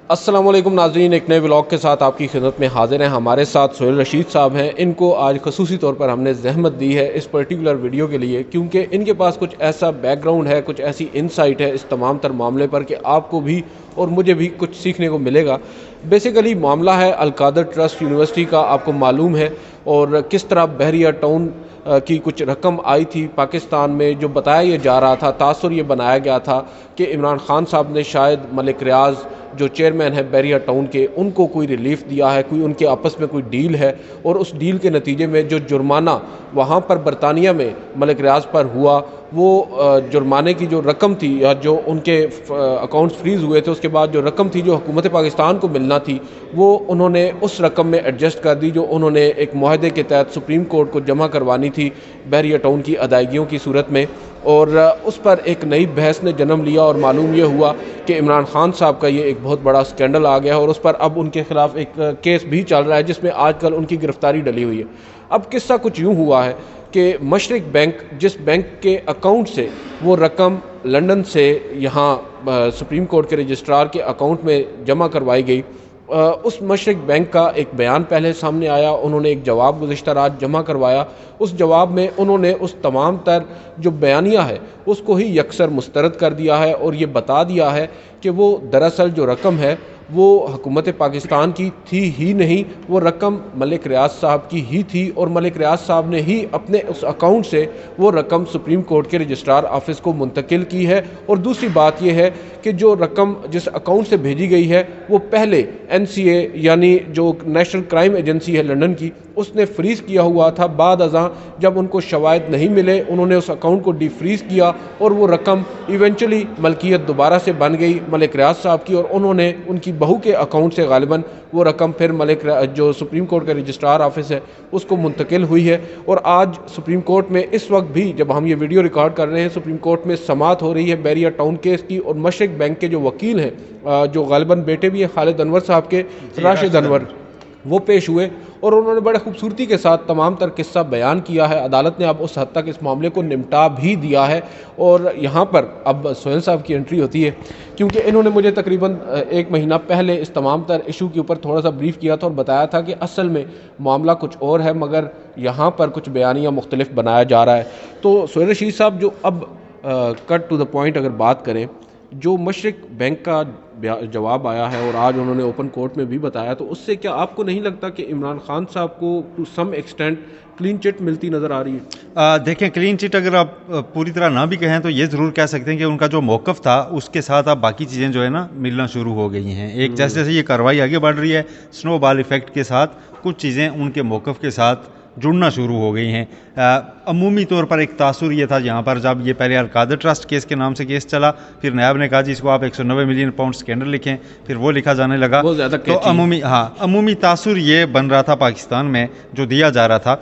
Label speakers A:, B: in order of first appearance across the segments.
A: अस्सलाम वालेकुम नाज़रीन, एक नए व्लॉग के साथ आपकी खिदमत में हाजिर हैं। हमारे साथ सोहेल रशीद साहब हैं। इनको आज खसूसी तौर पर हमने ज़हमत दी है इस पर्टिकुलर वीडियो के लिए, क्योंकि इनके पास कुछ ऐसा बैकग्राउंड है, कुछ ऐसी इनसाइट है इस तमाम तर मामले पर कि आपको भी और मुझे भी कुछ सीखने को मिलेगा। बेसिकली मामला है अलकादर ट्रस्ट यूनिवर्सिटी का, आपको मालूम है, और किस तरह बहरिया टाउन की कुछ रकम आई थी पाकिस्तान में, जो बताया ये जा रहा था, तासुर ये बनाया गया था कि इमरान खान साहब ने शायद मलिक रियाज जो चेयरमैन है बहरिया टाउन के, उनको कोई रिलीफ दिया है, कोई उनके आपस में कोई डील है, और उस डील के नतीजे में जो जुर्माना वहाँ पर बरतानिया में मलिक रियाज पर हुआ, वो जुर्माने की जो रकम थी या जो उनके अकाउंट्स फ्रीज़ हुए थे, उसके बाद जो रकम थी जो हुकूमत पाकिस्तान को मिलना थी, वो उन्होंने उस रकम में एडजस्ट कर दी जो उन्होंने एक मुआहदे के तहत सुप्रीम कोर्ट को जमा करवानी थी बहरिया टाउन की अदायगियों की सूरत में। और उस पर एक नई बहस ने जन्म लिया और मालूम ये हुआ कि इमरान खान साहब का ये एक बहुत बड़ा स्कैंडल आ गया है और उस पर अब उनके ख़िलाफ़ एक केस भी चल रहा है जिसमें आजकल उनकी गिरफ्तारी डली हुई है। अब किस्सा कुछ यूँ हुआ है कि मशरिक बैंक, जिस बैंक के अकाउंट से वो रकम लंदन से यहाँ सुप्रीम कोर्ट के रजिस्ट्रार के अकाउंट में जमा करवाई गई, उस मशरिक बैंक का एक बयान पहले सामने आया। उन्होंने एक जवाब गुज़िश्ता रात जमा करवाया। उस जवाब में उन्होंने उस तमाम तर जो बयानिया है उसको ही यकसर मुस्तरद कर दिया है और ये बता दिया है कि वो दरअसल जो रकम है वो हुकूमत पाकिस्तान की थी ही नहीं, वो रकम मलिक रियाज साहब की ही थी और मलिक रियाज साहब ने ही अपने उस अकाउंट से वो रकम सुप्रीम कोर्ट के रजिस्ट्रार ऑफिस को मुंतकिल की है। और दूसरी बात यह है कि जो रकम जिस अकाउंट से भेजी गई है वो पहले NCA यानी जो नेशनल क्राइम एजेंसी है लंदन की, उसने फ्रीज़ किया हुआ था। बाद अज़ां जब उनको शवायद नहीं मिले, उन्होंने उस अकाउंट को डिफ्रीज़ किया और वो रकम इवेंचुअली मलकियत दोबारा से बन गई मलिक रियाज साहब की, और उन्होंने उनकी बहू के अकाउंट से गालिबन वो रकम फिर मलिक जो सुप्रीम कोर्ट का रजिस्ट्रार ऑफिस है उसको मुंतकिल हुई है। और आज सुप्रीम कोर्ट में इस वक्त भी जब हम ये वीडियो रिकॉर्ड कर रहे हैं, सुप्रीम कोर्ट में समाअत हो रही है बहरिया टाउन केस की, और मशरिक बैंक के जो वकील हैं जो गालिबन बेटे भी हैं खालिद अनवर साहब के, राशिद अनवर, वो पेश हुए और उन्होंने बड़े खूबसूरती के साथ तमाम तर किस्सा बयान किया है। अदालत ने अब उस हद तक इस मामले को निपटा भी दिया है और यहाँ पर अब सोहेल साहब की एंट्री होती है, क्योंकि इन्होंने मुझे तकरीबन 1 महीना पहले इस तमाम तर इशू के ऊपर थोड़ा सा ब्रीफ किया था और बताया था कि असल में मामला कुछ और है, मगर यहाँ पर कुछ बयानिया मुख्तलिफ बनाया जा रहा है। तो सोहेल रशीद साहब, जो अब कट टू द पॉइंट अगर बात करें, जो मशरिक बैंक का जवाब आया है और आज उन्होंने ओपन कोर्ट में भी बताया, तो उससे क्या आपको नहीं लगता कि इमरान खान साहब को to some extent clean chit मिलती नज़र आ रही है?
B: देखें, क्लीन चिट अगर आप पूरी तरह ना भी कहें तो ये ज़रूर कह सकते हैं कि उनका जो मौक़िफ़ था उसके साथ अब बाकी चीज़ें जो है ना मिलना शुरू हो गई हैं। एक जैसे जैसे ये कार्रवाई आगे बढ़ रही है, स्नोबॉल इफ़ेक्ट के साथ कुछ चीज़ें उनके मौक़िफ़ के साथ जुड़ना शुरू हो गई हैं। अमूमी तौर पर एक तासुर ये था जहाँ पर जब ये पहले अलकादर ट्रस्ट केस के नाम से केस चला, फिर नायब ने कहा जी इसको आप 190 मिलियन पाउंड स्कैंडल लिखें, फिर वो लिखा जाने लगा। तो अमूमी तासुर ये बन रहा था पाकिस्तान में, जो दिया जा रहा था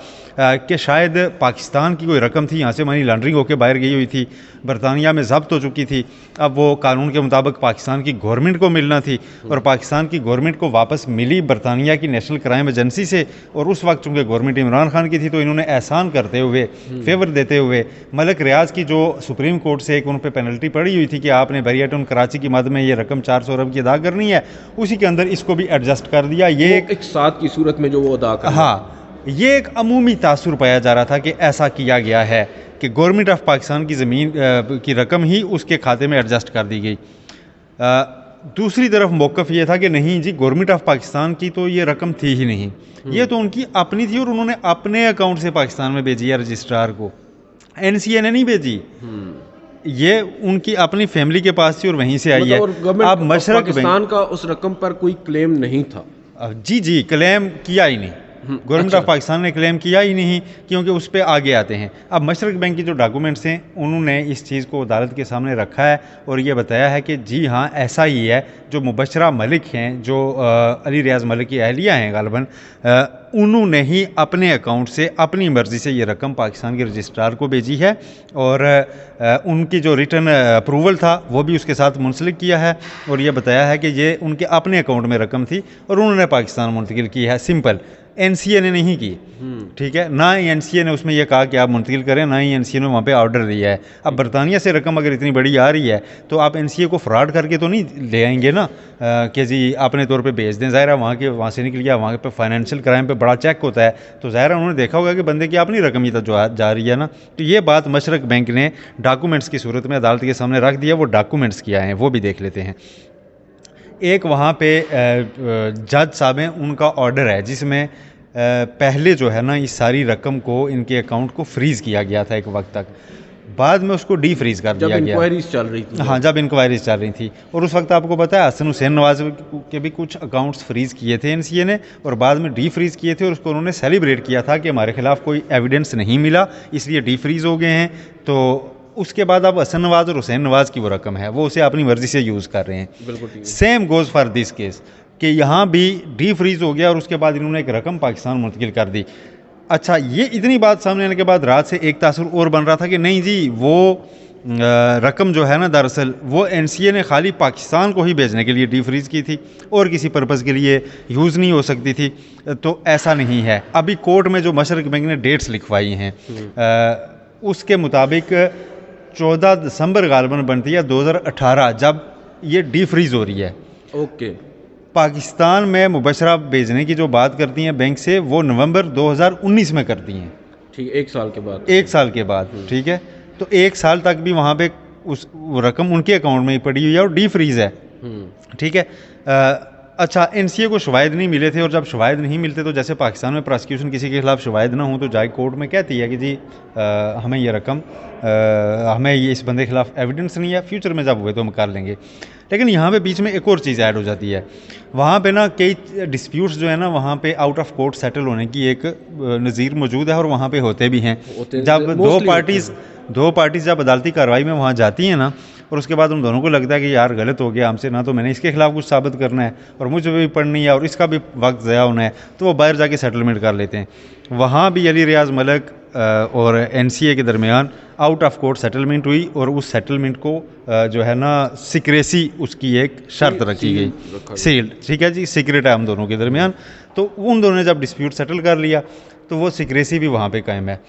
B: कि शायद पाकिस्तान की कोई रकम थी यहाँ से मनी लॉन्ड्रिंग होकर बाहर गई हुई थी, बरतानिया में जब्त हो चुकी थी, अब वो कानून के मुताबिक पाकिस्तान की गवर्नमेंट को मिलना थी और पाकिस्तान की गवर्नमेंट को वापस मिली बरतानिया की नेशनल क्राइम एजेंसी से। और उस वक्त चूँकि गवर्नमेंट इमरान खान की थी तो इन्होंने एहसान करते हुए, फेवर देते हुए मलिक रियाज की जो सुप्रीम कोर्ट से एक उन पर पेनल्टी पड़ी हुई थी कि आपने बहरिया टाउन कराची की मद में ये रकम 400 अरब की अदा करनी है, उसी के अंदर इसको भी एडजस्ट कर दिया। ये
A: एक साथ की सूरत में जो वो अदा कर,
B: हाँ, ये एक अमूमी तासुर पाया जा रहा था कि ऐसा किया गया है कि गवर्नमेंट ऑफ पाकिस्तान की ज़मीन की रकम ही उसके खाते में एडजस्ट कर दी गई। दूसरी तरफ मौक़िफ़ ये था कि नहीं जी, गवर्नमेंट ऑफ पाकिस्तान की तो ये रकम थी ही नहीं, ये तो उनकी अपनी थी और उन्होंने अपने अकाउंट से पाकिस्तान में भेजी है रजिस्ट्रार को, NCA ने नहीं भेजी, ये उनकी अपनी फैमिली के पास थी और वहीं से आई है।
A: अब मशरक पाकिस्तान का उस रकम पर कोई क्लेम नहीं था।
B: जी, क्लेम किया ही नहीं, गवर्नमेंट ऑफ पाकिस्तान ने क्लेम किया ही नहीं, क्योंकि उस पर आगे आते हैं। अब मशरक बैंक की जो डॉक्यूमेंट्स हैं उन्होंने इस चीज़ को अदालत के सामने रखा है और ये बताया है कि जी हाँ, ऐसा ही है। जो मुबशरा मलिक हैं, जो अली रियाज मलिक की अहलिया हैं गालिबन, उन्होंने ही अपने अकाउंट से अपनी मर्ज़ी से ये रकम पाकिस्तान के रजिस्ट्रार को भेजी है और उनकी जो रिटर्न अप्रूवल था वो भी उसके साथ मुंसलिक किया है और ये बताया है कि ये उनके अपने अकाउंट में रकम थी और उन्होंने पाकिस्तान मुंतकिल की है। सिंपल, NCA ने नहीं की, ठीक है, ना ही NCA ने उसमें यह कहा कि आप मुंतकिल करें, ना ही NCA ने वहाँ पे ऑर्डर दिया है। अब बरतानिया से रकम अगर इतनी बड़ी आ रही है तो आप NCA को फ्रॉड करके तो नहीं ले आएंगे ना, कि जी अपने तौर पे भेज दें। ज़ाहिर है वहाँ से निकल गया, वहाँ पे फाइनेंशियल क्राइम पे बड़ा चेक होता है, तो ज़ाहिर है उन्होंने देखा होगा कि बंदे की अपनी रकम ही तो जा रही है ना। तो ये बात मशरक बैंक ने डॉक्यूमेंट्स की सूरत में अदालत के सामने रख दिया। वो डॉक्यूमेंट्स क्या हैं वो भी देख लेते हैं। एक वहाँ पे जज साहब हैं, उनका ऑर्डर है जिसमें पहले जो है ना इस सारी रकम को, इनके अकाउंट को फ्रीज़ किया गया था एक वक्त तक, बाद में उसको डी फ्रीज़ कर दिया गया।
A: जब इंक्वायरीज चल रही थी।
B: हाँ, जब इंक्वायरीज चल रही थी। और उस वक्त आपको पता है हसन हुसैन नवाज के भी कुछ अकाउंट्स फ्रीज़ किए थे एनसीए ने, और बाद में डी फ्रीज़ किए थे, और उसको उन्होंने सेलिब्रेट किया था कि हमारे खिलाफ कोई एविडेंस नहीं मिला इसलिए डी फ्रीज़ हो गए हैं। तो उसके बाद अब हसन नवाज और हुसैन नवाज की वो रकम है वो उसे अपनी मर्जी से यूज़ कर रहे हैं।
A: बिल्कुल
B: same goes for this case कि यहाँ भी डी फ्रीज़ हो गया और उसके बाद इन्होंने एक रकम पाकिस्तान मुंतकिल कर दी। अच्छा, ये इतनी बात सामने आने के बाद रात से एक तासुर और बन रहा था कि नहीं जी वो रकम जो है ना दरअसल वो एनसीए ने खाली पाकिस्तान को ही भेजने के लिए डी फ्रीज़ की थी और किसी पर्पज़ के लिए यूज़ नहीं हो सकती थी। तो ऐसा नहीं है। अभी कोर्ट में जो मशरक बैंक ने डेट्स लिखवाई हैं उसके मुताबिक 14 दिसंबर गालबन बनती है 2018 जब ये डी फ्रीज़ हो रही है।
A: ओके।
B: पाकिस्तान में मुबशरा भेजने की जो बात करती हैं बैंक से वो नवंबर 2019 में करती हैं।
A: ठीक, एक साल के बाद।
B: एक साल के बाद, ठीक है। तो एक साल तक भी वहाँ पे उस रकम उनके अकाउंट में ही पड़ी हुई है और डी फ्रीज़ है, ठीक है। अच्छा, एनसीए को शवाहिद नहीं मिले थे, और जब शवाहिद नहीं मिलते तो जैसे पाकिस्तान में प्रोसिक्यूशन किसी के खिलाफ शवाहिद ना हो तो जाए कोर्ट में कहती है कि जी हमें ये रकम हमें ये इस बंदे के खिलाफ एविडेंस नहीं है, फ्यूचर में जब हुए तो हम कर लेंगे। लेकिन यहाँ पे बीच में एक और चीज़ ऐड हो जाती है। वहाँ पे ना कई डिस्प्यूट्स जो है ना वहाँ पे आउट ऑफ कोर्ट सेटल होने की एक नज़ीर मौजूद है, और वहाँ पे होते भी हैं। जब दो पार्टीज जब अदालती कार्रवाई में वहाँ जाती हैं ना, और उसके बाद उन दोनों को लगता है कि यार गलत हो गया हमसे, ना तो मैंने इसके खिलाफ कुछ साबित करना है और मुझे भी पढ़नी है और इसका भी वक्त ज़ाया होना है, तो वो बाहर जाके सेटलमेंट कर लेते हैं। वहाँ भी अली रियाज मलिक और एनसीए के दरमियान आउट ऑफ कोर्ट सेटलमेंट हुई, और उस सेटलमेंट को जो है ना सिक्रेसी उसकी एक शर्त रखी गई, सील्ड, ठीक है जी, सीक्रेट है हम दोनों के दरमियान। तो उन दोनों ने जब डिस्प्यूट सेटल कर लिया तो वो सिक्रेसी भी वहाँ पे कायम है।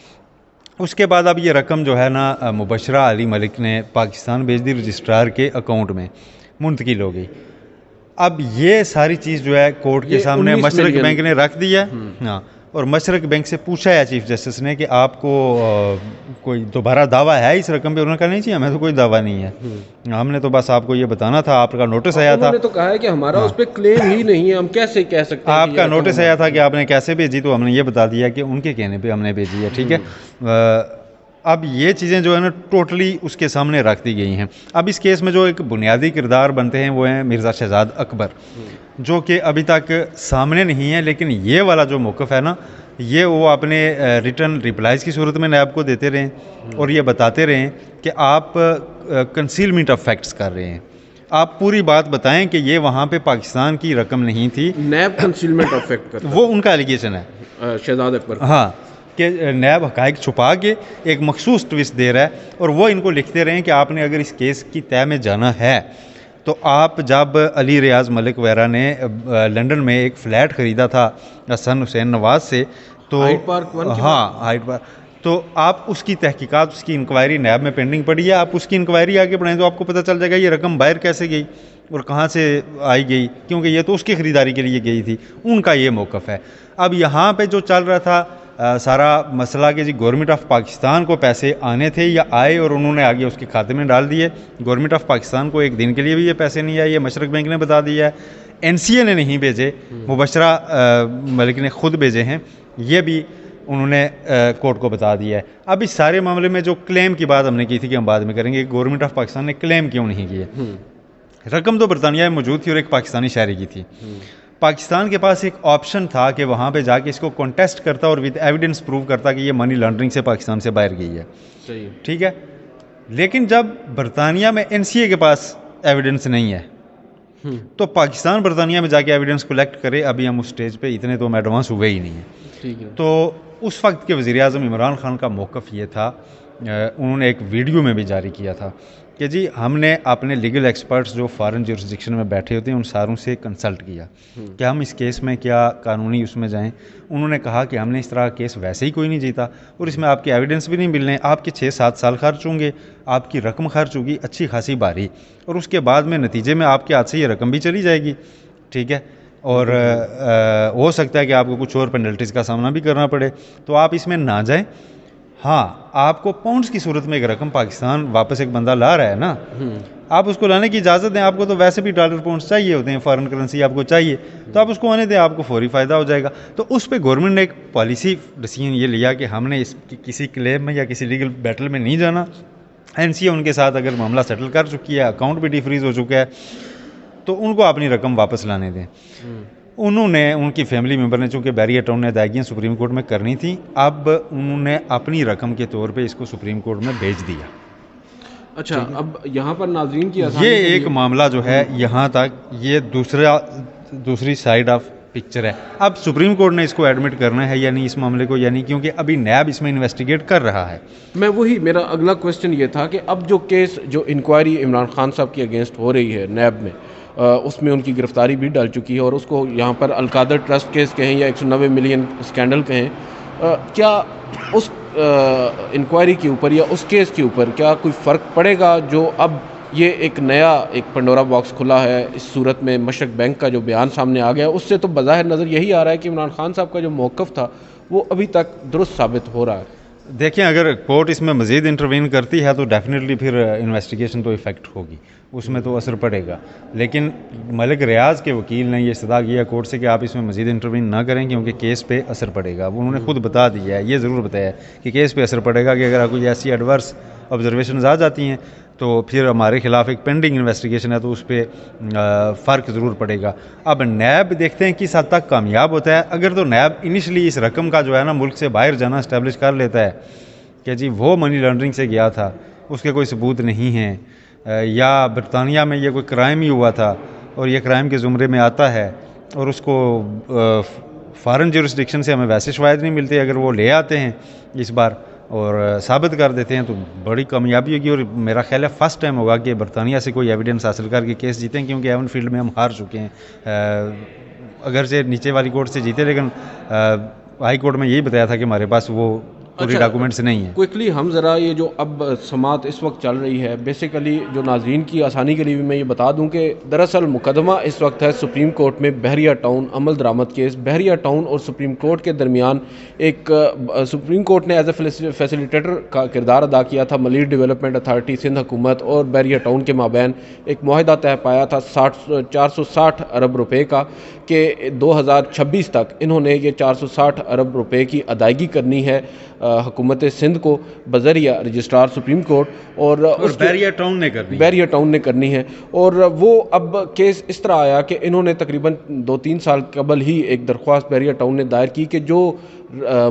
B: उसके बाद अब ये रकम जो है ना मुबशरा अली मलिक ने पाकिस्तान भेज दी, रजिस्ट्रार के अकाउंट में मुंतकिल हो गई। अब ये सारी चीज़ जो है कोर्ट के सामने मशरक बैंक ने रख दी है। हाँ, और मशरक बैंक से पूछा है चीफ जस्टिस ने कि आपको कोई दोबारा दावा है इस रकम पे? उन्होंने कहा नहीं जी हमें तो कोई दावा नहीं है, हमने तो बस आपको ये बताना था, आपका नोटिस आया था।
A: उन्होंने तो कहा है कि हमारा उस पर क्लेम ही नहीं है, हम कैसे कह सकते हैं
B: आपका नोटिस आया था कि आपने कैसे भेजी, तो हमने ये बता दिया कि उनके कहने पे हमने भेजी है, ठीक है। अब ये चीज़ें जो है ना टोटली उसके सामने रख दी गई हैं। अब इस केस में जो एक बुनियादी किरदार बनते हैं वो हैं मिर्ज़ा शहजाद अकबर, जो कि अभी तक सामने नहीं है, लेकिन ये वाला जो मौक़िफ़ है ना ये वो अपने रिटर्न रिप्लाइज़ की सूरत में नैब को देते रहें और ये बताते रहें कि आप कंसीलमेंट ऑफ फैक्ट्स कर रहे हैं, आप पूरी बात बताएं कि ये वहाँ पे पाकिस्तान की रकम नहीं थी।
A: नैब कंसीलमेंट ऑफ फैक्ट करता है,
B: वो उनका एलिगेशन है
A: शहजाद अकबर।
B: हाँ, कि नैब हक़ाइक़ छुपा के एक मखसूस ट्विस्ट दे रहा है, और वो इनको लिखते रहें कि आपने अगर इस केस की तह में जाना है तो आप जब अली रियाज मलिक वगैरह ने लंदन में एक फ़्लैट ख़रीदा था हसन हुसैन नवाज से, तो
A: हाइड पार्क 1
B: हाँ हाइड पार्क, तो आप उसकी तहकीकात, उसकी इंक्वायरी नैब में पेंडिंग पड़ी है, आप उसकी इंक्वायरी आगे बढ़ाएं तो आपको पता चल जाएगा ये रकम बाहर कैसे गई और कहाँ से आई गई, क्योंकि ये तो उसकी ख़रीदारी के लिए गई थी। उनका ये मौक़िफ़ है। अब यहाँ पे जो चल रहा था सारा मसला कि जी गवर्नमेंट ऑफ पाकिस्तान को पैसे आने थे या आए और उन्होंने आगे उसके खाते में डाल दिए। गवर्नमेंट ऑफ पाकिस्तान को एक दिन के लिए भी ये पैसे नहीं आए, ये मशरक बैंक ने बता दिया है। एनसीए ने नहीं भेजे, मुबशरा मलिक ने ख़ुद भेजे हैं, ये भी उन्होंने कोर्ट को बता दिया है। अब इस सारे मामले में जो क्लेम की बात हमने की थी कि हम बाद में करेंगे, गवर्नमेंट ऑफ पाकिस्तान ने क्लेम क्यों नहीं किए? रकम तो बरतानिया में मौजूद थी और एक पाकिस्तानी शहरी की थी। पाकिस्तान के पास एक ऑप्शन था कि वहाँ पे जाके इसको कॉन्टेस्ट करता और विद एविडेंस प्रूव करता कि ये मनी लॉन्ड्रिंग से पाकिस्तान से बाहर गई है,
A: सही,
B: ठीक है। लेकिन जब बरतानिया में एनसीए के पास एविडेंस नहीं है तो पाकिस्तान बरतानिया में जाके एविडेंस कलेक्ट करे, अभी हम उस स्टेज पे इतने तो हम एडवांस हुए ही नहीं है,
A: ठीक है।
B: तो उस वक्त के वज़ीर-ए-आज़म इमरान खान का मौक़िफ़ ये था, उन्होंने एक वीडियो में भी जारी किया था कि जी हमने अपने लीगल एक्सपर्ट्स जो फॉरेन जुरिस्डिक्शन में बैठे होते हैं उन सारों से कंसल्ट किया कि हम इस केस में क्या कानूनी उसमें जाएं। उन्होंने कहा कि हमने इस तरह का केस वैसे ही कोई नहीं जीता और इसमें आपके एविडेंस भी नहीं मिलने, आपके 6-7 साल खर्च होंगे, आपकी रकम खर्च होगी अच्छी खासी भारी, और उसके बाद में नतीजे में आपके हाथ से ये रकम भी चली जाएगी, ठीक है, और हो सकता है कि आपको कुछ और पेनल्टीज़ का सामना भी करना पड़े, तो आप इसमें ना जाएं। हाँ, आपको पाउंड्स की सूरत में एक रकम पाकिस्तान वापस एक बंदा ला रहा है ना, आप उसको लाने की इजाज़त दें। आपको तो वैसे भी डॉलर पाउंड्स चाहिए होते हैं, फॉरेन करेंसी आपको चाहिए, तो आप उसको आने दें, आपको फौरी फ़ायदा हो जाएगा। तो उस पर गवर्नमेंट ने एक पॉलिसी डिसीजन ये लिया कि हमने किसी क्लेम में या किसी लीगल बैटल में नहीं जाना। एनसीए उनके साथ अगर मामला सेटल कर चुकी है, अकाउंट भी डिफ्रीज हो चुका है, तो उनको अपनी रकम वापस लाने दें। उन्होंने, उनकी फैमिली मेंबर ने, चूँकि बैरियर टाउन ने अदायगियाँ सुप्रीम कोर्ट में करनी थी, अब उन्होंने अपनी रकम के तौर पे इसको सुप्रीम कोर्ट में भेज दिया।
A: अच्छा, अब यहाँ पर नाज़रीन की
B: ये एक मामला जो है यहाँ तक, ये दूसरी साइड ऑफ पिक्चर है। अब सुप्रीम कोर्ट ने इसको एडमिट करना है या नहीं इस मामले को, या नहीं, क्योंकि अभी नैब इसमें इन्वेस्टिगेट कर रहा है।
A: मेरा अगला क्वेश्चन ये था कि अब जो केस, जो इंक्वायरी इमरान खान साहब के अगेंस्ट हो रही है नैब में, उसमें उनकी गिरफ्तारी भी डल चुकी है, और उसको यहाँ पर अलकादर ट्रस्ट केस कहें या 190 मिलियन स्कैंडल कहें, क्या उस इंक्वायरी के ऊपर या उस केस के ऊपर क्या कोई फ़र्क पड़ेगा? जो अब ये एक नया पंडोरा बॉक्स खुला है इस सूरत में, मशरक बैंक का जो बयान सामने आ गया, उससे तो बज़ाहिर नज़र यही आ रहा है कि इमरान खान साहब का जो मौक़िफ़ था वो अभी तक दुरुस्त साबित हो रहा है।
B: देखिए, अगर कोर्ट इसमें मज़ीद इंटरवीन करती है तो डेफिनेटली फिर इन्वेस्टिगेशन तो इफ़ेक्ट होगी, उसमें तो असर पड़ेगा। लेकिन मलिक रियाज के वकील ने ये इस्तदा किया कोर्ट से कि आप इसमें मज़ीद इंटरवीन ना करें क्योंकि केस पे असर पड़ेगा। वो उन्होंने खुद बता दिया है, ये ज़रूर बताया कि केस पे असर पड़ेगा, कि अगर कोई ऐसी एडवर्स ऑब्जर्वेशन आ जाती हैं तो फिर हमारे खिलाफ एक पेंडिंग इन्वेस्टिगेशन है, तो उस पर फ़र्क ज़रूर पड़ेगा। अब नैब देखते हैं किस हद तक कामयाब होता है। अगर तो नैब इनिशली इस रकम का जो है ना मुल्क से बाहर जाना इस्टेब्लिश कर लेता है कि जी वो मनी लॉन्ड्रिंग से गया था, उसके कोई सबूत नहीं है, या बरतानिया में ये कोई क्राइम ही हुआ था और ये क्राइम के ज़ुमरे में आता है, और उसको फॉरेन जुरिस्डिक्शन से हमें वैसे शवायद नहीं मिलते, अगर वो ले आते हैं इस बार और साबित कर देते हैं तो बड़ी कामयाबी होगी। और मेरा ख्याल है फर्स्ट टाइम होगा कि बरतानिया से कोई एविडेंस हासिल करके केस जीतें, क्योंकि एवन फील्ड में हम हार चुके हैं। अगर से नीचे वाली कोर्ट से जीते, लेकिन हाई कोर्ट में यही बताया था कि हमारे पास वो पूरी डॉक्यूमेंट्स नहीं है।
A: क्विकली हम ज़रा ये जो अब समात इस वक्त चल रही है, बेसिकली जो नाज़रीन की आसानी के लिए भी मैं ये बता दूं कि दरअसल मुकदमा इस वक्त है सुप्रीम कोर्ट में बहरिया टाउन अमल दरामद केस। बहरिया टाउन और सुप्रीम कोर्ट के दरमियान एक सुप्रीम कोर्ट ने एज ए फैसिलिटेटर का किरदार अदा किया था। मलीर डेवलपमेंट अथॉरिटी, सिंध हुकूमत और बहरिया टाउन के माबैन एक मुआहिदा तय पाया था 460 अरब रुपये का, कि 2026 तक इन्होंने ये 460 अरब रुपये की अदायगी करनी है हुकूमत सिंध को बज़रिया रजिस्ट्रार सुप्रीम कोर्ट, और
B: बहरिया टाउन ने करनी है।
A: और वो अब केस इस तरह आया कि इन्होंने तकरीबन 2-3 साल कबल ही एक दरख्वास्त बहरिया टाउन ने दायर की कि जो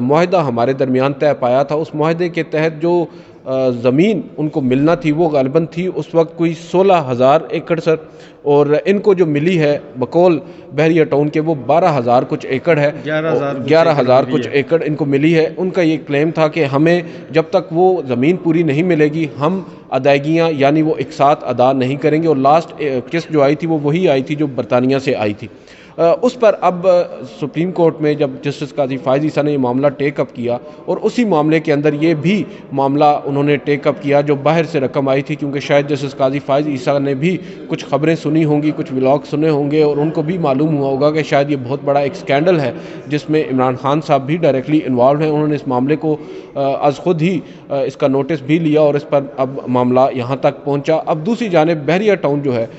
A: मुआहिदा हमारे दरमियान तय पाया था, उस मुआहिदे के तहत जो ज़मीन उनको मिलना थी वो गालिबन थी उस वक्त कोई 16,000 एकड़ सर, और इनको जो मिली है बकौल बहरिया टाउन के वो 12,000 कुछ एकड़ है, 11,000 कुछ एकड़ इनको मिली है। उनका ये क्लेम था कि हमें जब तक वो ज़मीन पूरी नहीं मिलेगी हम अदायगियाँ यानी वो एक साथ अदा नहीं करेंगे। और लास्ट किस्त जो आई थी वो वही आई थी जो बरतानिया से आई थी। उस पर अब सुप्रीम कोर्ट में जब जस्टिस काजी फायज़ ईसा ने ये मामला टेकअप किया, और उसी मामले के अंदर ये भी मामला उन्होंने टेकअप किया जो बाहर से रकम आई थी, क्योंकि शायद जस्टिस काजी फायज़ ईसा ने भी कुछ ख़बरें सुनी होंगी, कुछ व्लॉग सुने होंगे, और उनको भी मालूम हुआ होगा कि शायद ये बहुत बड़ा एक स्कैंडल है जिसमें इमरान खान साहब भी डायरेक्टली इन्वॉल्व हैं। उन्होंने इस मामले को आज ख़ुद ही इसका नोटिस भी लिया और इस पर अब मामला यहाँ तक पहुँचा। अब दूसरी जानिब बहरिया टाउन जो है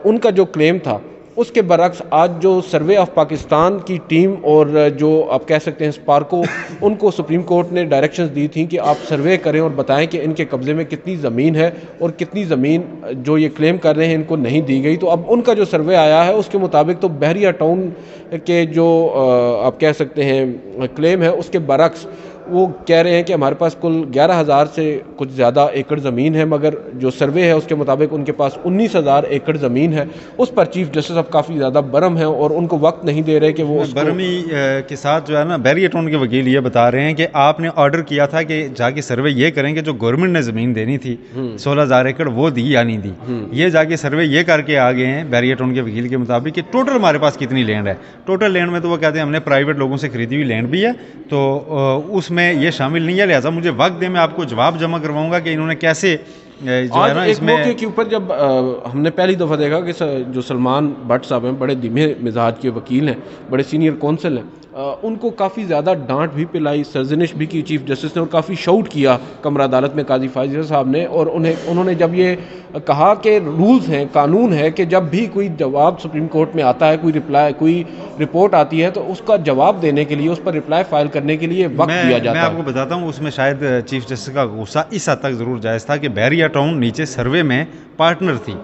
A: उनका जो क्लेम था उसके बरक्स आज जो सर्वे ऑफ पाकिस्तान की टीम और जो आप कह सकते हैं स्पार्को, उनको सुप्रीम कोर्ट ने डायरेक्शंस दी थी कि आप सर्वे करें और बताएं कि इनके कब्ज़े में कितनी ज़मीन है और कितनी ज़मीन जो ये क्लेम कर रहे हैं इनको नहीं दी गई। तो अब उनका जो सर्वे आया है उसके मुताबिक तो बहरिया टाउन के जो आप कह सकते हैं क्लेम है उसके बरक्स वो कह रहे हैं कि हमारे पास कुल 11,000 से कुछ ज़्यादा एकड़ ज़मीन है, मगर जो सर्वे है उसके मुताबिक उनके पास 19,000 एकड़ ज़मीन है। उस पर चीफ जस्टिस अब काफ़ी ज़्यादा बरम है और उनको वक्त नहीं दे रहे कि वो
B: बरमी के साथ जो है ना, बैरियर टाउन के वकील ये बता रहे हैं कि आपने ऑर्डर किया था कि जाके सर्वे ये करें कि जो गवर्नमेंट ने ज़मीन देनी थी 16,000 एकड़ वो दी या नहीं दी। ये जाके सर्वे ये करके आ गए हैं बैरियर टाउन के वकील के मुताबिक कि टोटल हमारे पास कितनी लैंड है। टोटल लैंड में तो वो कहते हैं हमने प्राइवेट लोगों से खरीदी हुई लैंड भी है, तो उसमें ये शामिल नहीं है, लिहाजा मुझे वक्त दे, मैं आपको जवाब जमा करवाऊंगा कि इन्होंने कैसे जो है ना इसमें।
A: मौके के ऊपर जब हमने पहली दफ़ा देखा कि जो सलमान भट्ट साहब हैं, बड़े धीमे मिजाज के वकील हैं, बड़े सीनियर कौंसल हैं, उनको काफ़ी ज़्यादा डांट भी पिलाई, सरजनिश भी की चीफ जस्टिस ने और काफ़ी शाउट किया कमरा अदालत में काजी फाजिल साहब ने। और उन्होंने जब ये कहा कि रूल्स हैं, कानून है कि जब भी कोई जवाब सुप्रीम कोर्ट में आता है, कोई रिपोर्ट आती है, तो उसका जवाब देने के लिए, उस पर रिप्लाई फाइल करने के लिए वक्त दिया जाता है।
B: मैं आपको बताता हूँ, उसमें शायद चीफ जस्टिस का गुस्सा इस हद तक ज़रूर जायज़ था कि बैरियर टाउन नीचे सर्वे में पार्टनर थी।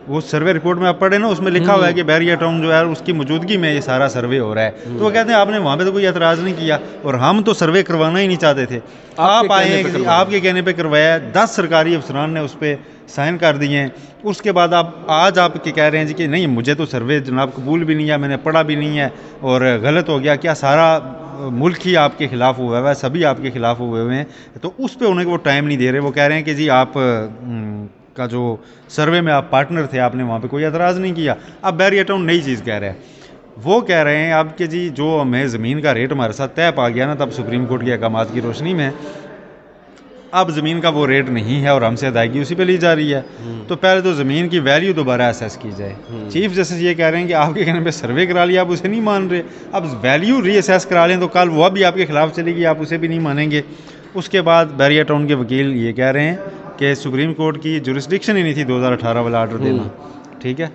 B: वो सर्वे रिपोर्ट में आप पढ़े ना, उसमें लिखा हुआ है कि बैरियर टाउन जो है उसकी मौजूदगी में ये सारा सर्वे हो रहा है। तो वो कहते हैं आपने वहाँ पे तो कोई एतराज़ नहीं किया और हम तो सर्वे करवाना ही नहीं चाहते थे, आप आए, आपके कहने पे करवाया। 10 सरकारी अफसरान ने उस पर साइन कर दिए हैं। उसके बाद आप आज आपके कह रहे हैं जी कि नहीं मुझे तो सर्वे जनाब कबूल भी नहीं है, मैंने पढ़ा भी नहीं है और गलत हो गया। क्या सारा मुल्क ही आपके खिलाफ हुआ है, सभी आपके खिलाफ हुए हुए हैं? तो उस पर उन्हें वो टाइम नहीं दे रहे। वो कह रहे हैं कि जी आप का जो सर्वे में आप पार्टनर थे, आपने वहाँ पे कोई एतराज़ नहीं किया। अब बैरियर टाउन नई चीज़ कह रहे हैं, वो कह रहे हैं अब कि जी जो हमें ज़मीन का रेट हमारे साथ तय पा गया ना, तब सुप्रीम कोर्ट के अहकामात की रोशनी में अब ज़मीन का वो रेट नहीं है और हमसे अदायगी उसी पे ली जा रही है। तो पहले तो ज़मीन की वैल्यू दोबारा असेस की जाए। चीफ जस्टिस ये कह रहे हैं कि आपके कहने पे सर्वे करा लिया, आप उसे नहीं मान रहे, अब वैल्यू रीअसेस करा लें तो कल वह भी आपके खिलाफ चलेगी, आप उसे भी नहीं मानेंगे। उसके बाद बैरियर टाउन के वकील ये कह रहे हैं कि सुप्रीम कोर्ट की जुरिस्डिक्शन ही नहीं थी 2018 वाला आर्डर देना, ठीक है।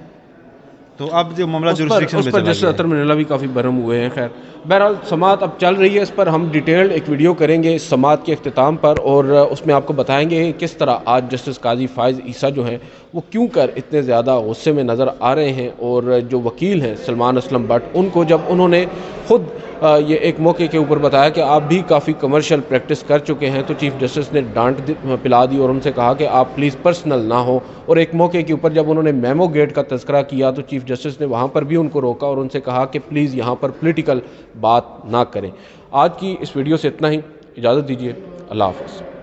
B: तो अब जो मामला जुरिस्डिक्शन पे चला गया,
A: जस्टिस अतर मिनल्ला भी काफ़ी बरम हुए हैं। खैर बहरहाल समाअत अब चल रही है, इस पर हम डिटेल्ड एक वीडियो करेंगे इस समाअत के अख्तिताम पर और उसमें आपको बताएंगे कि किस तरह आज जस्टिस काजी फाइज़ ईसा जो हैं वो क्यों कर इतने ज़्यादा गुस्से में नज़र आ रहे हैं। और जो वकील हैं सलमान असलम भट्ट, उनको जब उन्होंने खुद ये एक मौके के ऊपर बताया कि आप भी काफ़ी कमर्शियल प्रैक्टिस कर चुके हैं, तो चीफ जस्टिस ने डांट पिला दी और उनसे कहा कि आप प्लीज़ पर्सनल ना हो। और एक मौके के ऊपर जब उन्होंने मेमो गेट का तज़किरा किया तो चीफ जस्टिस ने वहाँ पर भी उनको रोका और उनसे कहा कि प्लीज़ यहाँ पर पॉलिटिकल बात ना करें। आज की इस वीडियो से इतना ही, इजाज़त दीजिए, अल्लाह हाफ़िज़।